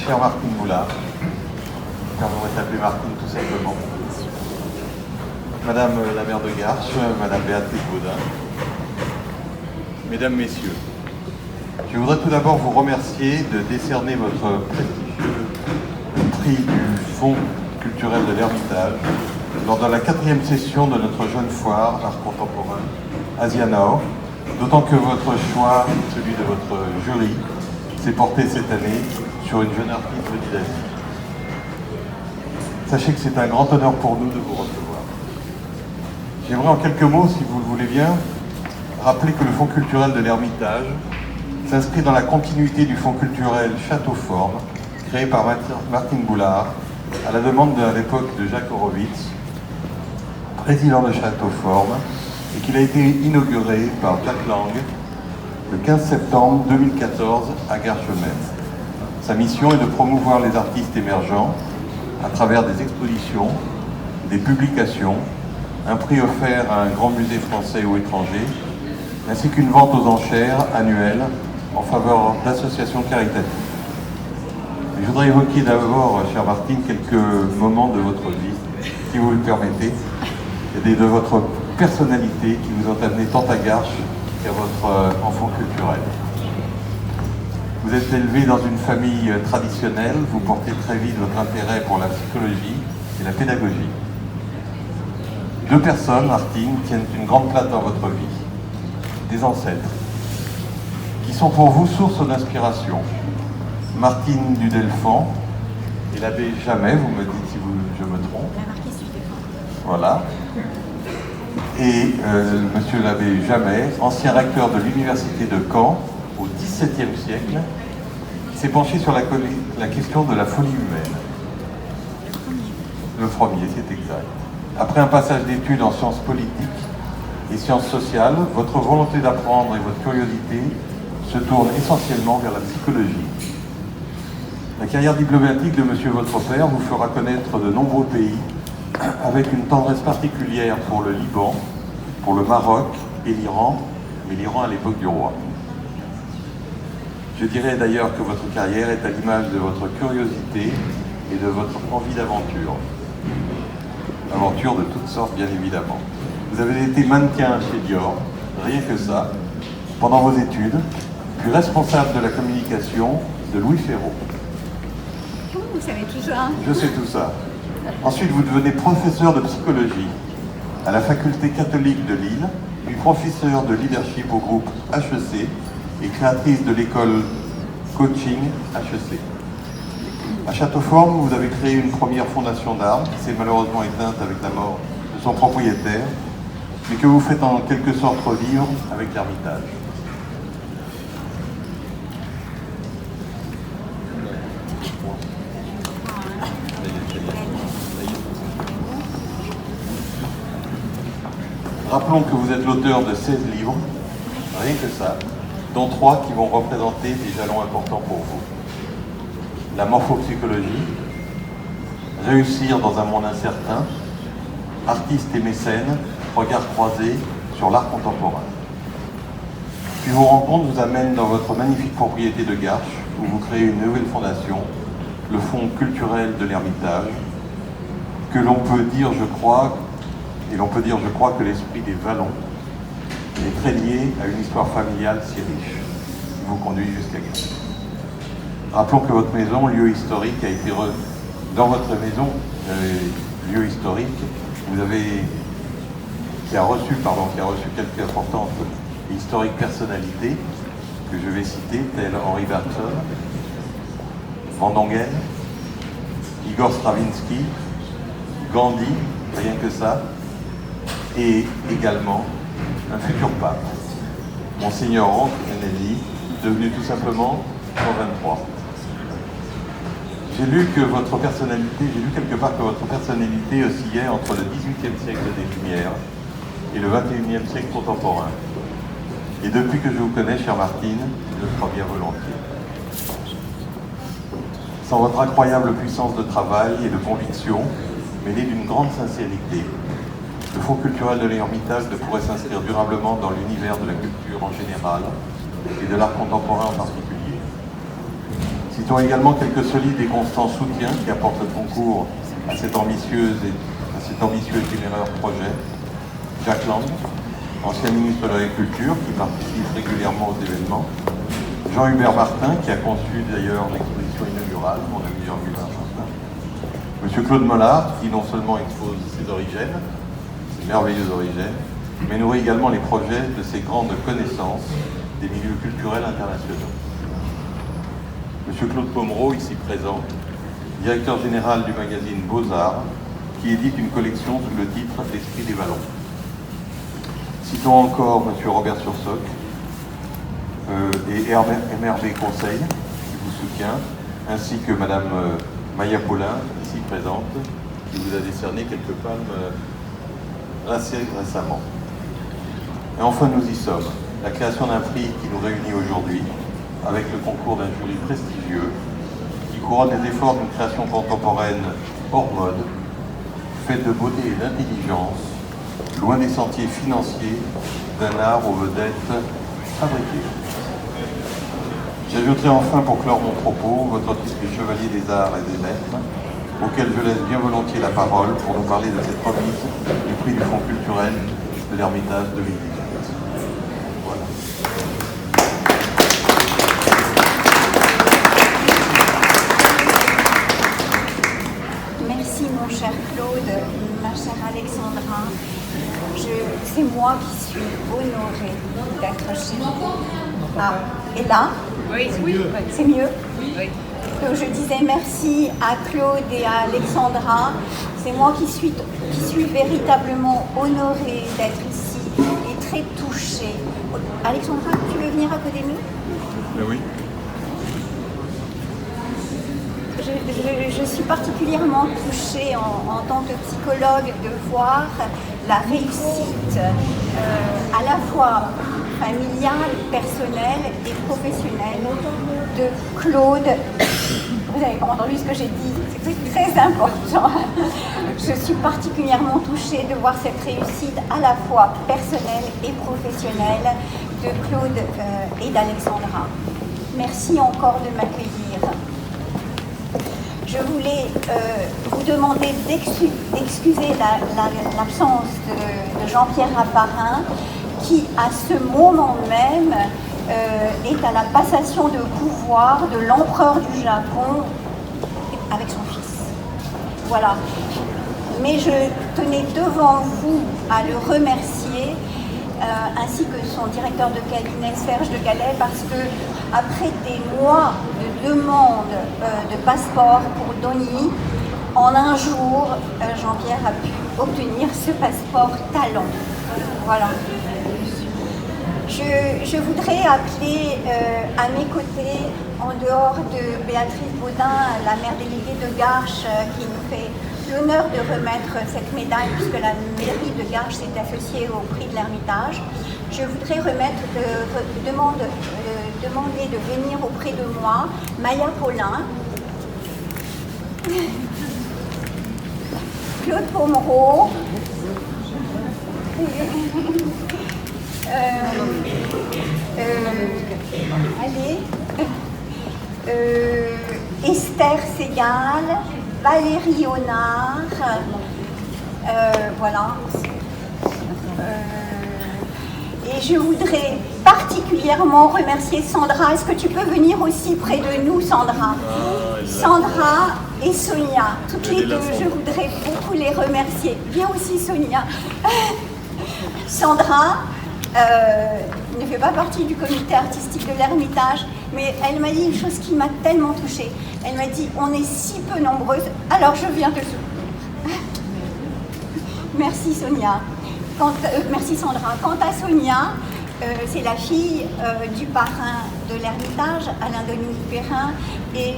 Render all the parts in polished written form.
Chère Martine Boulard, car on va t'appeler Martine tout simplement. Madame la maire de Garches, Madame Béatrice Baudin, Mesdames, Messieurs, je voudrais tout d'abord vous remercier de décerner votre prestigieux prix du Fonds culturel de l'Ermitage lors de la 4e session de notre jeune foire Art contemporain Asia Now, d'autant que votre choix, celui de votre jury, s'est porté cette année sur une jeune artiste venue d'Asie. Sachez que c'est un grand honneur pour nous de vous recevoir. J'aimerais en quelques mots, si vous le voulez bien, rappeler que le Fonds culturel de l'Ermitage s'inscrit dans la continuité du Fonds culturel Château Forme, créé par Martine Boulard, à la demande à l'époque de Jacques Horowitz, président de Château Forme, et qu'il a été inauguré par Jack Lang le 15 septembre 2014 à Garches-Metz. Sa mission est de promouvoir les artistes émergents à travers des expositions, des publications, un prix offert à un grand musée français ou étranger, ainsi qu'une vente aux enchères annuelle en faveur d'associations caritatives. Je voudrais évoquer d'abord, chère Martine, quelques moments de votre vie, si vous le permettez, et de votre personnalité qui vous ont amené tant à Garches qu'à votre enfant culturel. Vous êtes élevé dans une famille traditionnelle, vous portez très vite votre intérêt pour la psychologie et la pédagogie. Deux personnes, Martine, tiennent une grande place dans votre vie, des ancêtres, qui sont pour vous source d'inspiration. Martine du Delphan et l'abbé Jamet, vous me dites si je me trompe. La marquise du Delphan. Voilà. Et monsieur l'abbé Jamet, ancien recteur de l'université de Caen au XVIIe siècle, qui s'est penché sur la question de la folie humaine. Le premier, c'est exact. Après un passage d'études en sciences politiques et sciences sociales, votre volonté d'apprendre et votre curiosité se tournent essentiellement vers la psychologie. La carrière diplomatique de monsieur votre père vous fera connaître de nombreux pays, avec une tendresse particulière pour le Liban, pour le Maroc et l'Iran, mais l'Iran à l'époque du roi. Je dirais d'ailleurs que votre carrière est à l'image de votre curiosité et de votre envie d'aventure. Aventure de toutes sortes, bien évidemment. Vous avez été mannequin chez Dior, rien que ça, pendant vos études, puis responsable de la communication de Louis Ferraud. Comment vous savez tout ça? Je sais tout ça. Ensuite, vous devenez professeur de psychologie à la faculté catholique de Lille, puis professeur de leadership au groupe HEC et créatrice de l'école coaching HEC. À Château-Forme, vous avez créé une première fondation d'art qui s'est malheureusement éteinte avec la mort de son propriétaire, mais que vous faites en quelque sorte revivre avec l'Ermitage. Rappelons que vous êtes l'auteur de 16 livres, rien que ça, dont 3 qui vont représenter des jalons importants pour vous. La morphopsychologie, réussir dans un monde incertain, artiste et mécène, regard croisé sur l'art contemporain. Puis vos rencontres vous amènent dans votre magnifique propriété de Garches, où vous créez une nouvelle fondation, le Fonds culturel de l'Ermitage, que l'on peut dire, je crois, que l'esprit des Vallons est très lié à une histoire familiale si riche, qui vous conduit jusqu'à Garches. Rappelons que votre maison, lieu historique, a été dans votre maison, lieu historique, qui a reçu quelques importantes et historiques personnalités que je vais citer, telles Henri Bergson, Van Dongen, Igor Stravinsky, Gandhi, rien que ça, et également un futur pape, Monseigneur Roch Kennedy, devenu tout simplement 123. J'ai lu quelque part que votre personnalité oscillait entre le XVIIIe siècle des Lumières et le XXIe siècle contemporain. Et depuis que je vous connais, chère Martine, je le crois bien volontiers. Sans votre incroyable puissance de travail et de conviction, mêlée d'une grande sincérité, le Fonds culturel de l'Ermitage ne pourrait s'inscrire durablement dans l'univers de la culture en général et de l'art contemporain en particulier. Si Citons également quelques solides et constants soutiens qui apportent le concours à cet ambitieux itinéraire projet. Jacques Lang, ancien ministre de l'Agriculture, qui participe régulièrement aux événements. Jean-Hubert Martin, qui a conçu d'ailleurs l'exposition inaugurale pour le musée Jean-Hubert Martin. Monsieur Claude Mollard, qui non seulement expose ses origines, ses merveilleuses origines, mais nourrit également les projets de ses grandes connaissances des milieux culturels internationaux. Monsieur Claude Pomereau, ici présent, directeur général du magazine Beaux-Arts, qui édite une collection sous le titre L'Esprit des Vallons. Citons encore monsieur Robert Sursock et MRV Conseil, qui vous soutient, ainsi que madame Maya Paulin, ici présente, qui vous a décerné quelques palmes assez récemment. Et enfin, nous y sommes. La création d'un prix qui nous réunit aujourd'hui, avec le concours d'un jury prestigieux, qui couronne les efforts d'une création contemporaine hors mode, faite de beauté et d'intelligence, loin des sentiers financiers d'un art aux vedettes fabriquées. J'ajouterai enfin, pour clore mon propos, votre titre de chevalier des arts et des lettres, auquel je laisse bien volontiers la parole pour nous parler de cette remise du prix du Fonds culturel de l'Ermitage 2018. Voilà. Merci mon cher Claude, ma chère Alexandra. C'est moi qui suis honorée d'être chez vous. Ah, et là? Oui, c'est mieux. C'est mieux? Oui. Donc je disais merci à Claude et à Alexandra. C'est moi qui suis véritablement honorée d'être ici et très touchée. Alexandra, tu veux venir à côté de nous? Oui. Je suis particulièrement touchée en tant que psychologue de voir la réussite à la fois familiale, personnelle et professionnelle de Claude. Vous avez entendu ce que j'ai dit, c'est très important. Je suis particulièrement touchée de voir cette réussite à la fois personnelle et professionnelle de Claude et d'Alexandra. Merci encore de m'accueillir. Je voulais vous demander d'excuser l'absence de Jean-Pierre Raffarin, qui à ce moment même est à la passation de pouvoir de l'empereur du Japon avec son fils. Voilà. Mais je tenais devant vous à le remercier, ainsi que son directeur de cabinet Serge de Calais, parce que après des mois de demande de passeport pour Donny, en un jour, Jean-Pierre a pu obtenir ce passeport talent. Voilà. Je voudrais appeler à mes côtés, en dehors de Béatrice Baudin, la maire déléguée de Garches, qui nous fait l'honneur de remettre cette médaille, puisque la mairie de Garches s'est associée au prix de l'Ermitage. Je voudrais demander de venir auprès de moi Maya Paulin, Claude Pomereau, Esther Segal, Valérie Honard, voilà. Et je voudrais particulièrement remercier Sandra. Est-ce que tu peux venir aussi près de nous, Sandra? Sandra et Sonia, toutes les deux, je voudrais beaucoup les remercier. Viens aussi, Sonia. Sandra ne fait pas partie du comité artistique de l'Ermitage, mais elle m'a dit une chose qui m'a tellement touchée. Elle m'a dit, on est si peu nombreuses, alors je viens te soutenir. Merci Sonia. Merci Sandra. Quant à Sonia, c'est la fille du parrain de l'Ermitage, Alain Dominique Perrin, et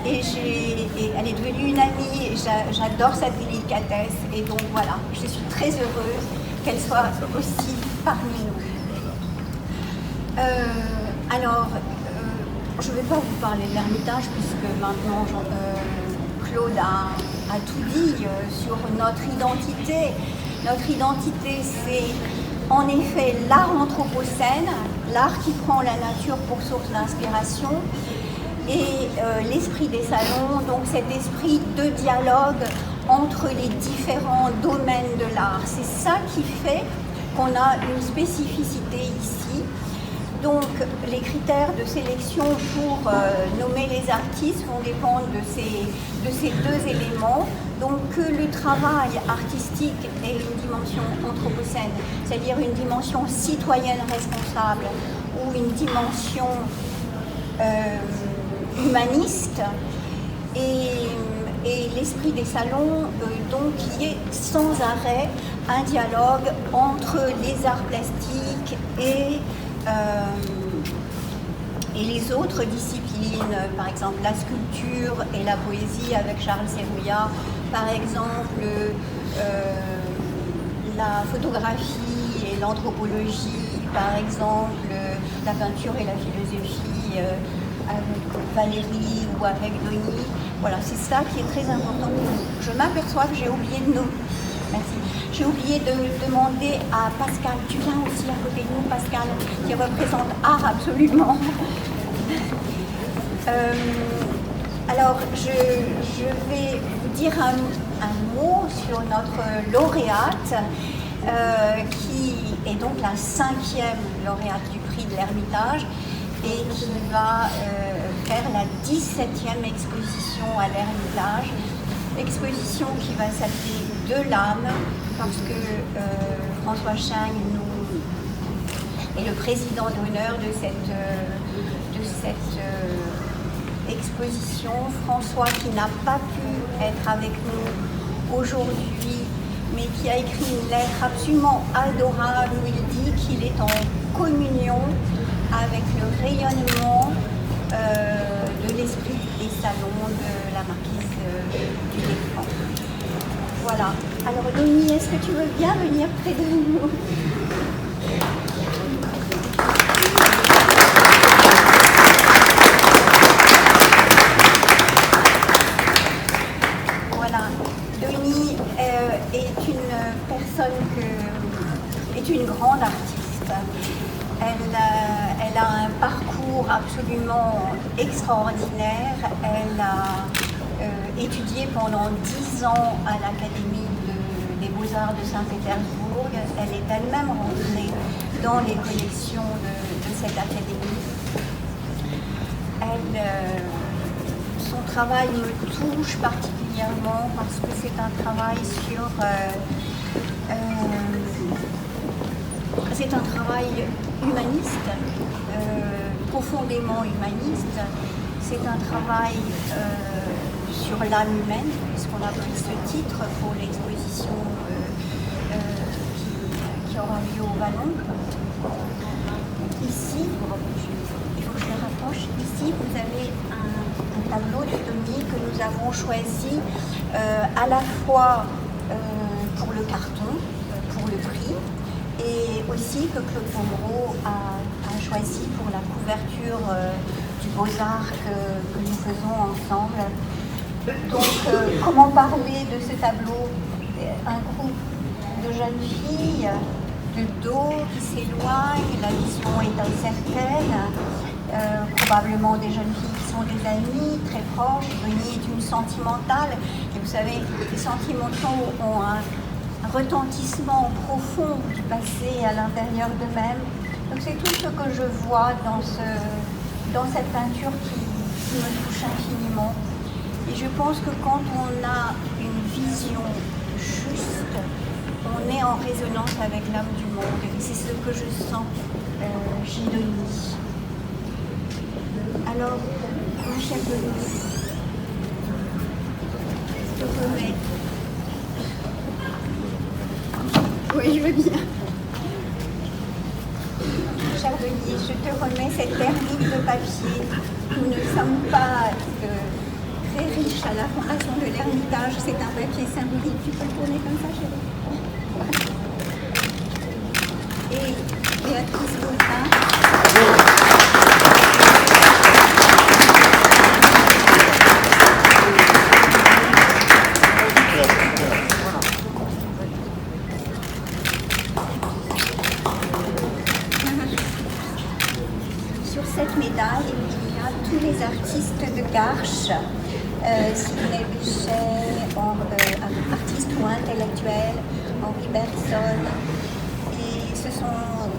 elle est devenue une amie, et j'adore sa délicatesse, et donc voilà, je suis très heureuse qu'elle soit aussi parmi nous. Alors, je ne vais pas vous parler de l'Ermitage, puisque maintenant Claude a tout dit sur notre identité. Notre identité, c'est en effet l'art anthropocène, l'art qui prend la nature pour source d'inspiration. Et l'esprit des salons, donc cet esprit de dialogue entre les différents domaines de l'art. C'est ça qui fait qu'on a une spécificité ici. Donc les critères de sélection pour nommer les artistes vont dépendre de ces deux éléments. Donc que le travail artistique ait une dimension anthropocène, c'est-à-dire une dimension citoyenne responsable ou une dimension humaniste, et l'esprit des salons, donc, qui est sans arrêt un dialogue entre les arts plastiques et les autres disciplines, par exemple la sculpture et la poésie avec Charles Serrouillat, par exemple la photographie et l'anthropologie, par exemple la peinture et la philosophie avec Valérie ou avec Denis. Voilà, c'est ça qui est très important pour nous. Je m'aperçois que j'ai oublié de nous. Merci. J'ai oublié de demander à Pascal, tu viens aussi à côté de nous, Pascal, qui représente art absolument. Alors, je vais vous dire un mot sur notre lauréate, qui est donc la 5e lauréate du prix de l'Ermitage et qui va faire la 17e exposition à l'Ermitage. Exposition qui va s'appeler De l'âme, parce que François Chang est le président d'honneur de cette exposition. François, qui n'a pas pu être avec nous aujourd'hui, mais qui a écrit une lettre absolument adorable où il dit qu'il est en communion avec le rayonnement de l'esprit des salons de la marquise du Défend. Voilà. Alors, Denis, est-ce que tu veux bien venir près de nous ? Voilà. Denis est une grande artiste. Elle a un parcours absolument extraordinaire. Elle a étudié pendant 10 ans à l'Académie des Beaux-Arts de Saint-Pétersbourg. Elle est elle-même rentrée dans les collections de cette académie. Son travail me touche particulièrement parce que c'est un travail c'est un travail humaniste, profondément humaniste. C'est un travail sur l'âme humaine, puisqu'on a pris ce titre pour l'exposition qui aura lieu au Vallon. Ici, il faut que je le rapproche, ici vous avez un tableau de Denis que nous avons choisi à la fois pour le carton, pour le prix, et aussi que Claude Pomereau a choisi pour la couverture du Beaux-Arts que nous faisons ensemble. Donc, comment parler de ce tableau ? Un groupe de jeunes filles de dos qui s'éloignent, la vision est incertaine, probablement des jeunes filles qui sont des amies très proches. Denis est une sentimentale, et vous savez, les sentimentaux ont un retentissement profond du passé à l'intérieur d'eux-mêmes. Donc c'est tout ce que je vois dans cette peinture qui me touche infiniment. Et je pense que quand on a une vision juste, on est en résonance avec l'âme du monde. Et c'est ce que je sens chez Denis. Alors, mon cher Denis, je te remets. Oui, je veux bien. Cher Denis, je te remets cette ermite de papier. Nous ne sommes pas très riches à la fondation de l'Ermitage. C'est un papier symbolique. Tu peux le tourner comme ça, chérie. Et Béatrice Gaudin. Sur cette médaille, il y a tous les artistes Sidney Bechet, artiste ou intellectuel, Henri Bergson. Et ce sont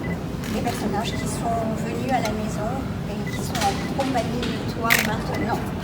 des personnages qui sont venus à la maison et qui sont en compagnie de toi maintenant.